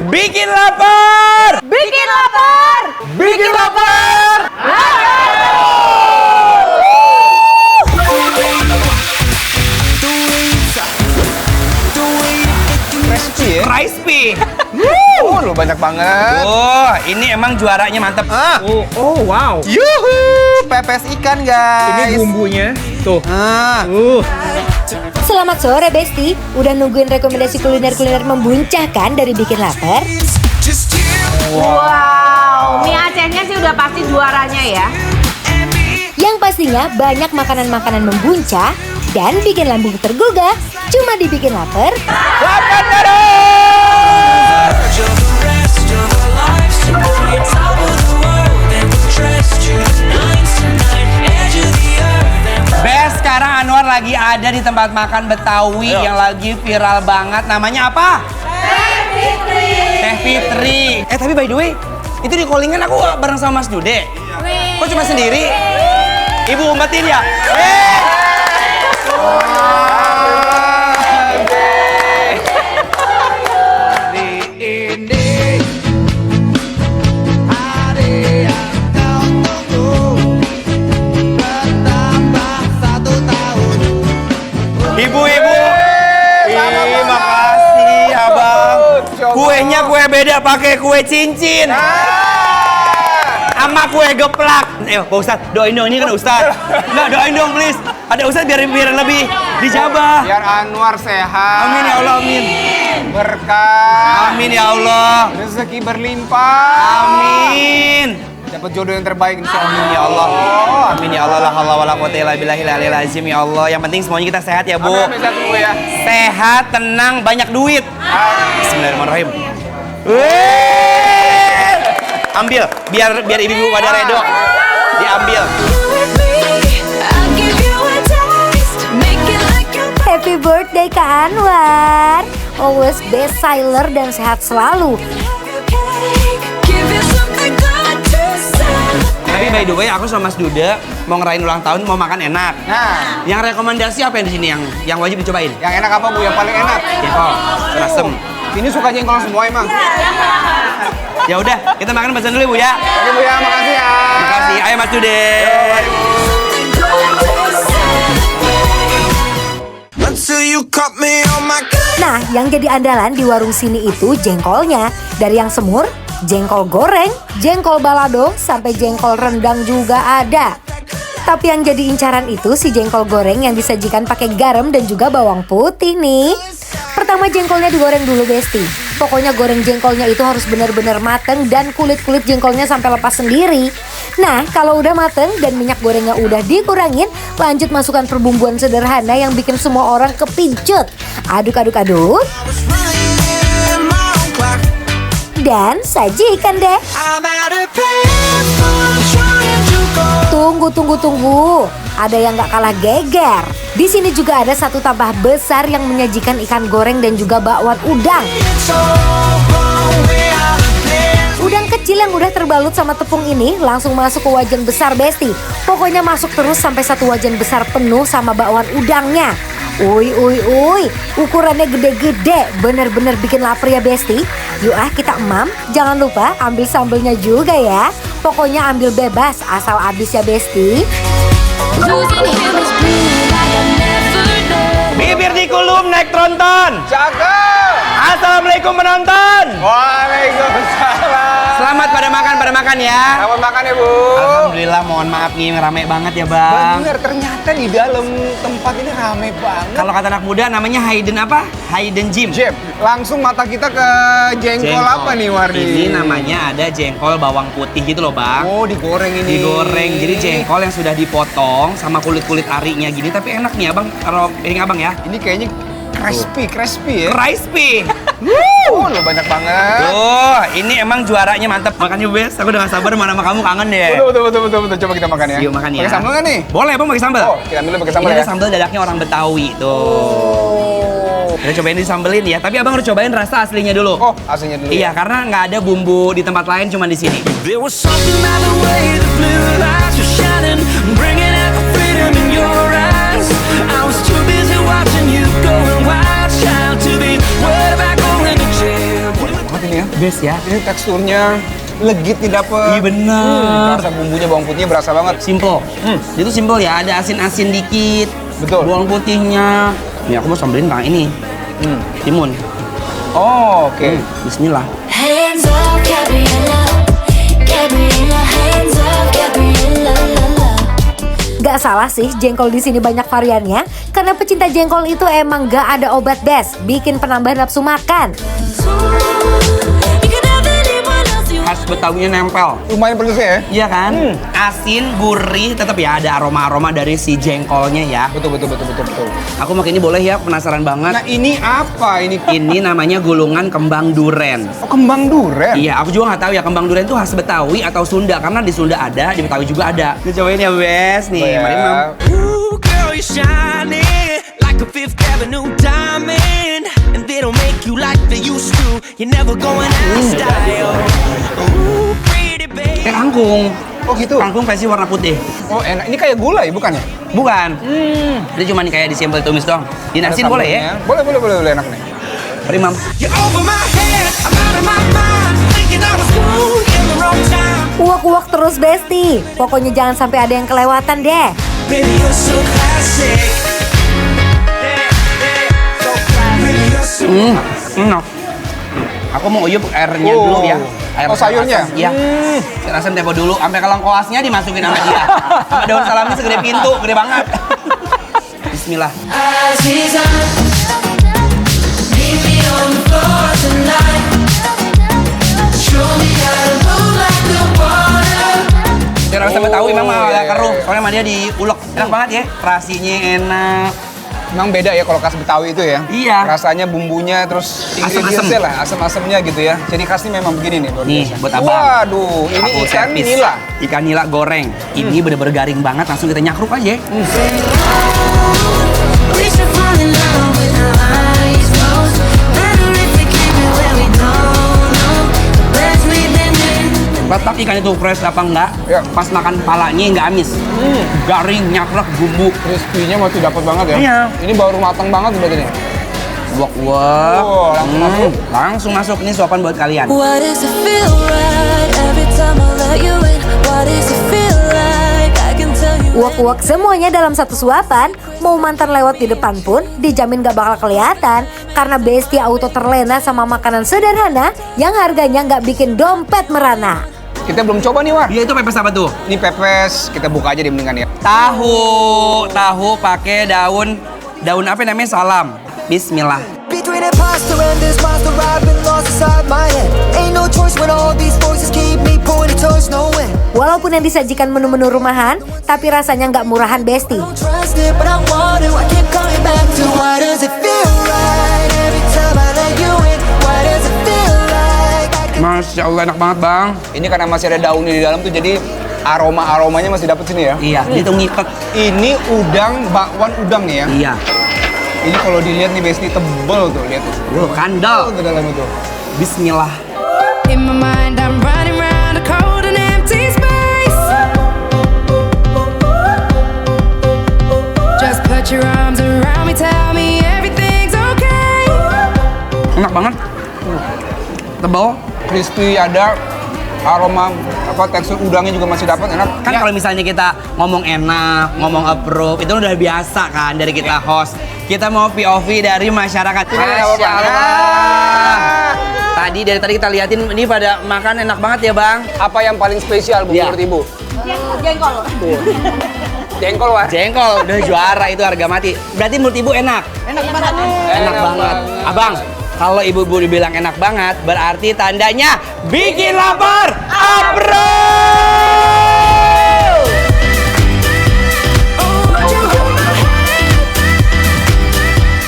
Bikin lapar! Bikin lapar! Bikin lapar! Crispy ya? Crispy. Oh, lu banyak banget. Oh, ini emang juaranya mantep. Oh, wow. Yuhu, pepes ikan guys. Ini bumbunya. Tuh. Ah. Selamat sore Besti, udah nungguin rekomendasi kuliner-kuliner membuncahkan dari Bikin Lapar? Wow, mie Acehnya sih udah pasti juaranya ya. Yang pastinya banyak makanan-makanan membuncah dan bikin lambung tergugah. Cuma dibikin lapar. Lapar terus! Best, sekarang Anwar lagi ada di tempat makan Betawi yang lagi viral banget. Namanya apa? Teh Fitri. Tapi by the way, itu di callingan aku bareng sama Mas Dude. Kok cuma sendiri? Ibu umpetin ya? Ibu-ibu, makasih abang. Kuenya kue beda pakai kue cincin. Sama kue geplak. Pak Ustadz, doain dong, ini kan Ustadz. Nggak, doain dong please. Ada Ustadz biar lebih dijabah. Biar Anwar sehat. Amin ya Allah, amin. Berkah. Amin ya Allah. Rezeki berlimpah. Amin. Dapat jodoh yang terbaik insya Allah. Amin ya Allah. Amin ya Allah. La haula wala quwata illa billahil aliyil azim ya Allah. Yang penting semuanya kita sehat ya, Bu. Amin, sehat semua ya. Sehat, tenang, banyak duit. Bismillahirrahmanirrahim. Ambil, biar ibu-ibu pada redo. Diambil. Happy birthday Kak Anwar. Always best seller dan sehat selalu. Tapi by the way, aku sama Mas Duda mau ngerayain ulang tahun, mau makan enak. Nah, Yang rekomendasi apa yang di sini yang wajib dicobain? yang enak apa Bu? Yang paling enak? Jengkol, serasem. Ini suka jengkol semua emang. Ya udah, kita makan pesan dulu Bu ya. Oke Bu ya, makasih ya. Makasih. Ayo Mas Dude. Nah, yang jadi andalan di warung sini itu jengkolnya. Dari yang semur, jengkol goreng, jengkol balado, sampai jengkol rendang juga ada. Tapi yang jadi incaran itu si jengkol goreng yang disajikan pakai garam dan juga bawang putih nih. Pertama jengkolnya digoreng dulu Besti. Pokoknya goreng jengkolnya itu harus benar-benar mateng dan kulit-kulit jengkolnya sampai lepas sendiri. Nah, kalau udah mateng dan minyak gorengnya udah dikurangin, lanjut masukkan perbumbuan sederhana yang bikin semua orang kepincut. Aduk-aduk-aduk. Dan sajikan deh. Tunggu. Ada yang gak kalah geger. Di sini juga ada satu tabah besar yang menyajikan ikan goreng dan juga bakwan udang. Udang kecil yang udah terbalut sama tepung ini langsung masuk ke wajan besar Besti. Pokoknya masuk terus sampai satu wajan besar penuh sama bakwan udangnya. Uy, ukurannya gede-gede, bener-bener bikin lapar ya Besti. Yuk kita emam, jangan lupa ambil sambelnya juga ya. Pokoknya ambil bebas asal habis ya Besti. Bibir dikulum naik tronton. Cakep. Assalamualaikum penonton. Waalaikumsalam. Selamat pada makan ya. Selamat makan ya Bu. Alhamdulillah, mohon maaf nih rame banget ya Bang. Bener, ternyata di dalam tempat ini rame banget. Kalau kata anak muda namanya Hayden apa? Hayden Gym. Jeb, langsung mata kita ke jengkol apa nih Wardi? Ini namanya ada jengkol bawang putih gitu loh Bang. Oh, digoreng ini. Digoreng, jadi jengkol yang sudah dipotong sama kulit-kulit arinya gini. Tapi enak nih Abang, kalau piring Abang ya. Ini kayaknya crispy ya. Crispy. Oh, lu banyak banget. Tuh, ini emang juaranya mantap. Makannya Bes, aku udah gak sabar sama kamu, kangen deh. Betul. Coba kita makan ya. Yuk makan ya. Pakai sambal nggak nih? Boleh Bang, pakai sambal. Oh, kita ambil pakai sambal Ini ya. ada sambal dadaknya orang Betawi tuh. Kita cobain disambelin ya, tapi Abang harus cobain rasa aslinya dulu. Oh, aslinya dulu. Iya, karena nggak ada bumbu di tempat lain, cuma di sini. There was something about the way the blue lights were shining, bringing out the freedom in your eyes. I was too busy watching you going wild, child, to be worried about going to jail. Banget ini ya. Best ya. Ini teksturnya legit nih dapet. Iya bener. Rasa bumbunya, bawang putihnya berasa banget. Simple. Itu simple ya, ada asin-asin dikit. Betul. Bawang putihnya. Nih aku mau sambilin pakai ini. Timun. Oh, oke. Bismillah. Hands up, Gabriella. Gabriella, hands up, Gabriella. Gak salah sih jengkol di sini banyak variannya karena pecinta jengkol itu emang gak ada obat best bikin penambah nafsu makan. You can have anyone else you Khas Betawinya nempel. Lumayan pedes ya. Iya kan? Asin, gurih, tetap ya ada aroma-aroma dari si jengkolnya ya. Betul. Aku makan ini boleh ya, penasaran banget. Nah, ini apa? Ini namanya gulungan kembang duren. Oh, kembang duren. Iya, aku juga nggak tahu ya kembang duren itu khas Betawi atau Sunda karena di Sunda ada, di Betawi juga ada. Kita cobain ya, Bes. Nih, Oh, ya. mari Mam. Ooh, girl, you're shining like a Fifth Avenue diamond, and they don't make you like they used to. You're never going out of style. Ooh, pretty baby. Kangkung. Oh gitu. Kangkung versi warna putih. Oh enak. Ini kayak gulai bukan ya? Bukan. Ini cuma kayak disimpel tumis doang. Dinasin Ada boleh ya? sambelnya. Boleh enak nih. Mari, Mam. You're over my head, I'm out of my mind, thinking I was cool in the wrong time. Uak-uak terus Besti. Pokoknya jangan sampai ada yang kelewatan deh. Baby, you're so classic. So classic. Baby, you're so Enak. Aku mau uyup airnya dulu ya. Air Oh, sayurnya? asam. Iya. Saya rasa tempo dulu. Sampai kelengkoasnya dimasukin sama dia. Sama daun salamnya segede pintu, gede banget. Bismillah. Azizan, meet me on the floor tonight. Show me how to move like the water. Saya rasa Betawi memang agak keruh. Soalnya sama dia diulek. Enak banget ya. Terasinya enak. Memang beda ya kalau khas Betawi itu ya. Iya. Rasanya bumbunya terus Asem-asem. ingredientsnya lah, asam-asemnya gitu ya. Jadi khasnya memang begini nih. luar Nih, biasa. buat abang. Waduh, ini Aku ikan servis. nila. Ikan nila goreng. Ini bener-bener garing banget. Langsung kita nyakruk aja. We should fall in love with our eyes closed. Better if we keep it where we don't know. Let's leave them in. Letak ikan itu fresh apa enggak? Ya. Pas makan palanya nggak amis. Garing, nyakruk, bumbu. Crispy-nya masih dapat banget ya. Iya. Ini baru matang banget berarti nih. Wak. Oh, langsung masuk. Langsung masuk. Ini suapan buat kalian. Why does it feel right every time I let you in? Why does it feel like I can tell you? Uak-uak semuanya dalam satu suapan. Mau mantan lewat di depan pun dijamin gak bakal kelihatan. Karena Besti auto terlena sama makanan sederhana yang harganya gak bikin dompet merana. Kita belum coba nih, War. Dia itu pepes apa tuh? Ini pepes, kita buka aja di mendingan ya. Tahu pakai daun apa namanya salam. Bismillah. Between imposter and this monster, I've been lost inside my head. Ain't no choice when all these voices keep me pointing towards nowhere. Walaupun yang disajikan menu-menu rumahan, tapi rasanya nggak murahan Besti. Don't trust it, but I want to. I keep coming back to why does it feel right every time I let you in? Why does it feel like I can... Masya Allah enak banget bang. Ini karena masih ada daunnya di dalam tuh jadi aromanya masih dapat sini ya. Iya, dia tuh ngipet. Ini udang, bakwan udang nih ya. Iya. Ini kalau dilihat nih Besti tebel tuh, lihat tuh. Kandal. Tebel ke dalam itu. Bismillah. In my mind, I'm running round a cold and empty space. Just put your arms around me, tell me everything's okay. Enak banget. Tebal. Crispy ada, aroma tekstur udangnya juga masih dapat, enak. Kan kalau misalnya kita ngomong enak, ngomong approve, itu udah biasa kan dari kita host. Kita mau POV dari masyarakat. Masya Allah. Dari tadi kita liatin ini pada makan enak banget ya bang. Apa yang paling spesial Bu Iya. menurut Ibu? Jengkol. Jengkol, Wah. Jengkol udah juara itu harga mati. Berarti menurut ibu enak? Enak banget. Enak banget. Abang, kalau ibu-ibu dibilang enak banget, berarti tandanya bikin lapar, approve!